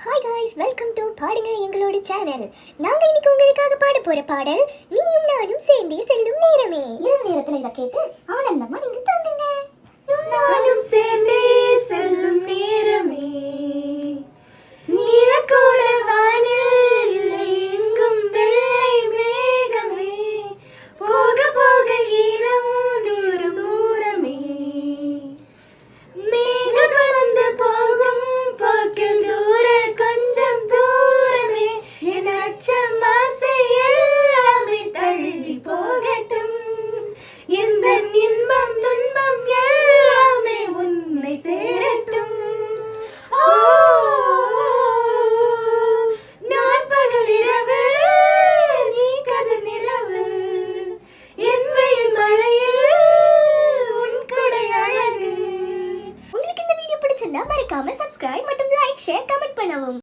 Hi guys, welcome to பாடுங்க எங்களோட channel. நாங்க இன்னைக்கு உங்களுக்காக பாட போற பாடல் நீயும் நானும் சேர்ந்தே செல்லும் நேரமே. இரவு நேரத்துல இத கேட்டு ஆனந்தமா நீங்க தூங்குங்க. நானும் சேர்ந்தே செல்லும் நேரமே, நீலக்கூட வானில் இல்லை எங்கும் வெள்ளை மேகமே, போக போக இனம் தூரம் தூரமே, மேகம் கடந்து போகும் போக்கில் தூர கொஞ்சம் தூரமே, என் அச்சம் ஆசை எல்லாமே தள்ளி போகட்டும், எந்த இன்பம் துன்பம் எல்லாமே உன்னை சேரட்டும். நான் பகல் இரவு, நீ கதிர் நிலவு, என் வெயில் மழையில் உன் குடை அழகு. உங்களுக்கு இந்த வீடியோ பிடிச்சிருந்தா மறக்காம சப்ஸ்கிரைப் மற்றும் லைக், ஷேர், கமெண்ட் பண்ணவும்.